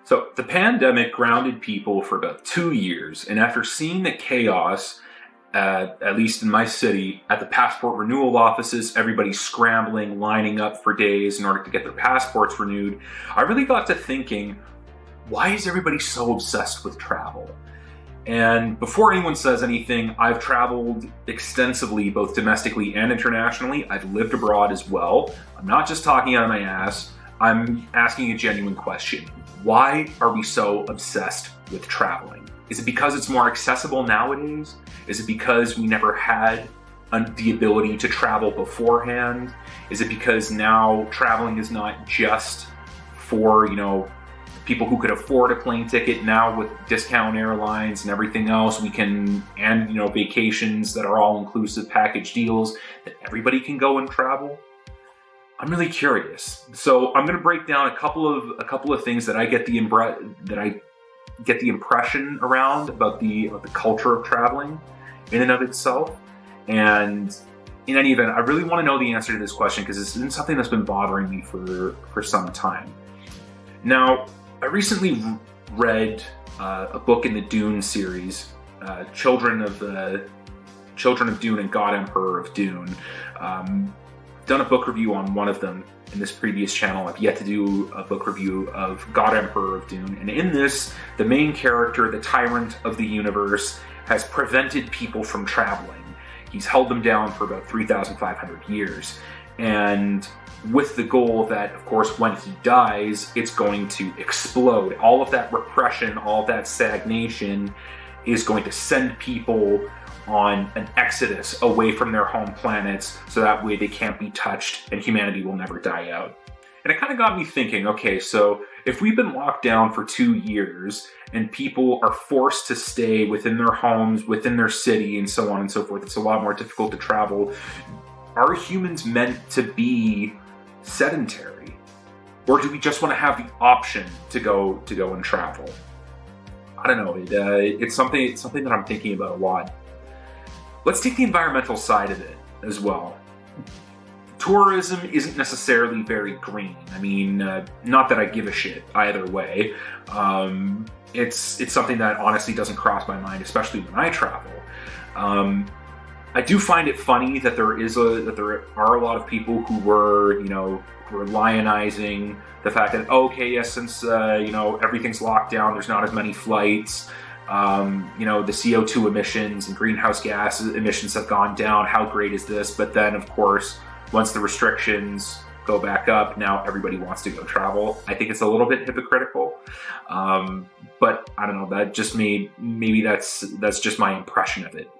So the pandemic grounded people for about 2 years, and after seeing the chaos, at least in my city, at the passport renewal offices, everybody scrambling, lining up for days in order to get their passports renewed, I really got to thinking, why is everybody so obsessed with travel? And before anyone says anything, I've traveled extensively, both domestically and internationally. I've lived abroad as well. I'm not just talking out of my ass. I'm asking a genuine question. Why are we so obsessed with traveling? Is it because it's more accessible nowadays? Is it because we never had the ability to travel beforehand? Is it because now traveling is not just for, people who could afford a plane ticket? Now with discount airlines and everything else, we can, and vacations that are all inclusive package deals, that everybody can go and travel? I'm really curious. So I'm going to break down a couple of things that I get the impression around about the culture of traveling in and of itself. And in any event, I really want to know the answer to this question because it's been something that's been bothering me for some time. Now, I recently read a book in the Dune series, Children of Dune and God Emperor of Dune. Done a book review on one of them in this previous channel. I've yet to do a book review of God Emperor of Dune. And in this, the main character, the tyrant of the universe, has prevented people from traveling. He's held them down for about 3,500 years. And with the goal that, of course, when he dies, it's going to explode. All of that repression, all of that stagnation is going to send people on an exodus away from their home planets, so that way they can't be touched and humanity will never die out. And it kind of got me thinking, okay, so if we've been locked down for 2 years and people are forced to stay within their homes, within their city, and so on and so forth, it's a lot more difficult to travel. Are humans meant to be sedentary? Or do we just want to have the option to go and travel? I don't know. It's something that I'm thinking about a lot. Let's take the environmental side of it as well. Tourism isn't necessarily very green. I mean, not that I give a shit either way. It's something that honestly doesn't cross my mind, especially when I travel. I do find it funny that there are a lot of people who were lionizing the fact that, okay, yes, since everything's locked down, there's not as many flights. The CO2 emissions and greenhouse gas emissions have gone down. How great is this? But then, of course, once the restrictions go back up, now everybody wants to go travel. I think it's a little bit hypocritical. But I don't know, that just maybe that's just my impression of it.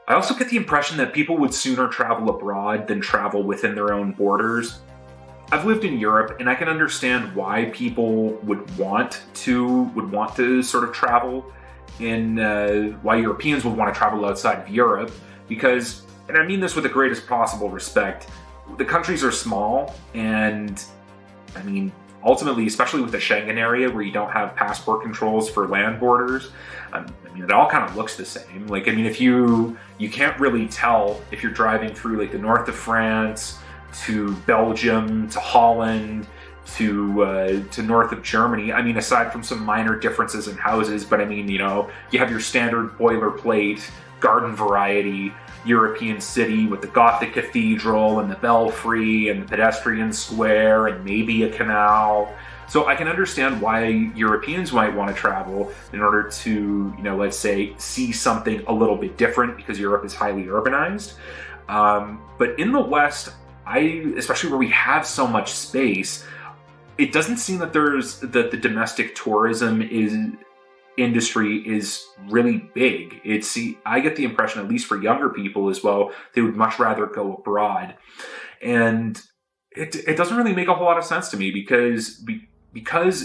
I also get the impression that people would sooner travel abroad than travel within their own borders. I've lived in Europe, and I can understand why people would want to sort of travel why Europeans would want to travel outside of Europe, because, and I mean this with the greatest possible respect, the countries are small, and I mean, ultimately, especially with the Schengen area where you don't have passport controls for land borders, it all kind of looks the same. Like, I mean, if you can't really tell if you're driving through like the north of France to Belgium to Holland to north of Germany. I mean, aside from some minor differences in houses, but I mean, you have your standard boilerplate garden variety European city with the Gothic cathedral and the belfry and the pedestrian square and maybe a canal. So I can understand why Europeans might want to travel in order to, let's say, see something a little bit different because Europe is highly urbanized. But in the West, especially where we have so much space, it doesn't seem that the domestic tourism industry is really big. I get the impression, at least for younger people as well, they would much rather go abroad. And it doesn't really make a whole lot of sense to me because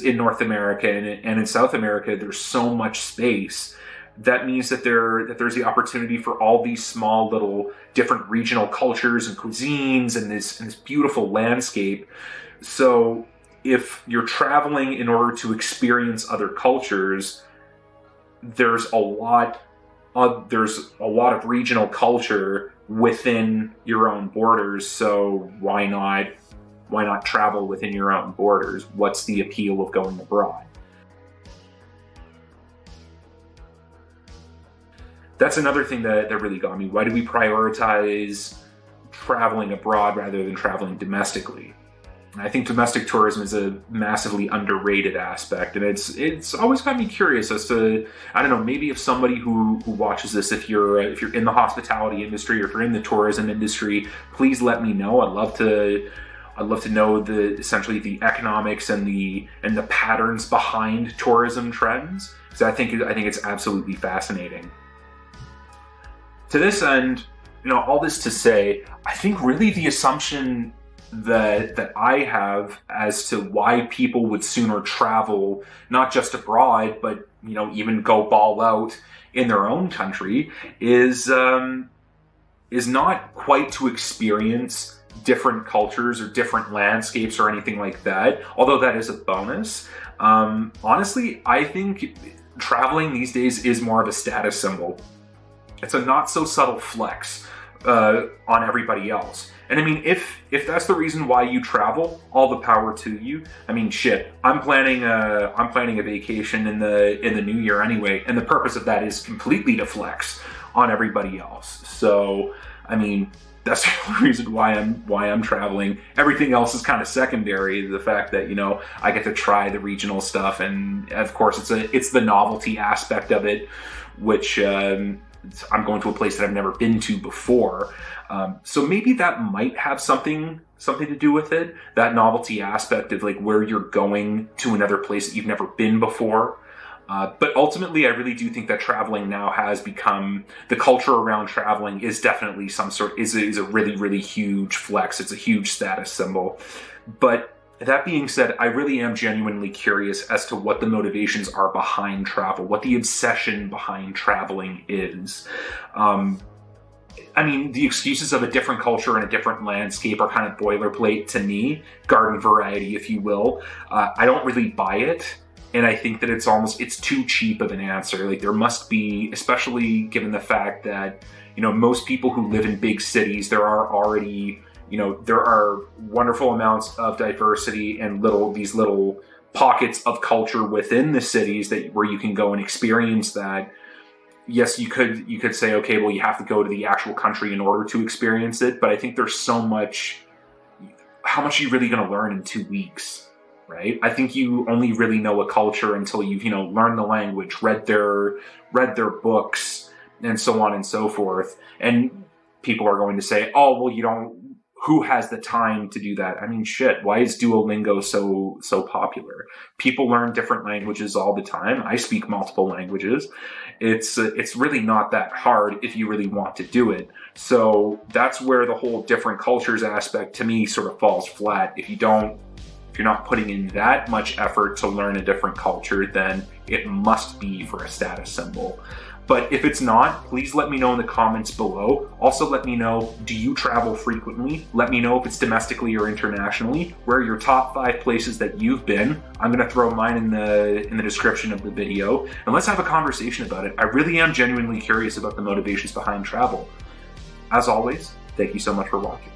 in North America and in South America, there's so much space. That means that there's the opportunity for all these small little different regional cultures and cuisines and this beautiful landscape. So if you're traveling in order to experience other cultures, there's a lot of regional culture within your own borders. So why not Why not travel within your own borders? What's the appeal of going abroad? That's another thing that really got me. Why do we prioritize traveling abroad rather than traveling domestically? I think domestic tourism is a massively underrated aspect, and it's always got me curious as to, I don't know, maybe if somebody who watches this, if you're in the hospitality industry or if you're in the tourism industry, please let me know. I'd love to know essentially the economics and the patterns behind tourism trends, because I think it's absolutely fascinating. To this end, all this to say, I think really the assumption that I have as to why people would sooner travel, not just abroad, but even go ball out in their own country, is not quite to experience different cultures or different landscapes or anything like that, although that is a bonus. Honestly, I think traveling these days is more of a status symbol. It's a not so subtle flex on everybody else. And I mean, if that's the reason why you travel, all the power to you. I mean, shit, I'm planning a vacation in the new year anyway, and the purpose of that is completely to flex on everybody else. So, I mean, that's the reason why I'm traveling. Everything else is kind of secondary. The fact that I get to try the regional stuff, and of course it's the novelty aspect of it, which I'm going to a place that I've never been to before. So maybe that might have something to do with it. That novelty aspect of like where you're going to another place that you've never been before. But ultimately, I really do think that traveling now has become, the culture around traveling is definitely is a really, really huge flex. It's a huge status symbol. But that being said, I really am genuinely curious as to what the motivations are behind travel, what the obsession behind traveling is. I mean, the excuses of a different culture and a different landscape are kind of boilerplate to me, garden variety, if you will. I don't really buy it. And I think that it's too cheap of an answer. Like, there must be, especially given the fact that, most people who live in big cities, there are already, there are wonderful amounts of diversity and these little pockets of culture within the cities where you can go and experience that. Yes, you could say, okay, well, you have to go to the actual country in order to experience it. But I think there's so much, how much are you really going to learn in 2 weeks, right? I think you only really know a culture until you've, learned the language, read their books, and so on and so forth. And people are going to say, oh, well, who has the time to do that? I mean, shit, why is Duolingo so popular? People learn different languages all the time. I speak multiple languages. It's really not that hard if you really want to do it. So that's where the whole different cultures aspect to me sort of falls flat. If you're not putting in that much effort to learn a different culture, then it must be for a status symbol. But if it's not, please let me know in the comments below. Also, let me know, do you travel frequently? Let me know if it's domestically or internationally. Where are your top 5 places that you've been? I'm going to throw mine in the description of the video. And let's have a conversation about it. I really am genuinely curious about the motivations behind travel. As always, thank you so much for watching.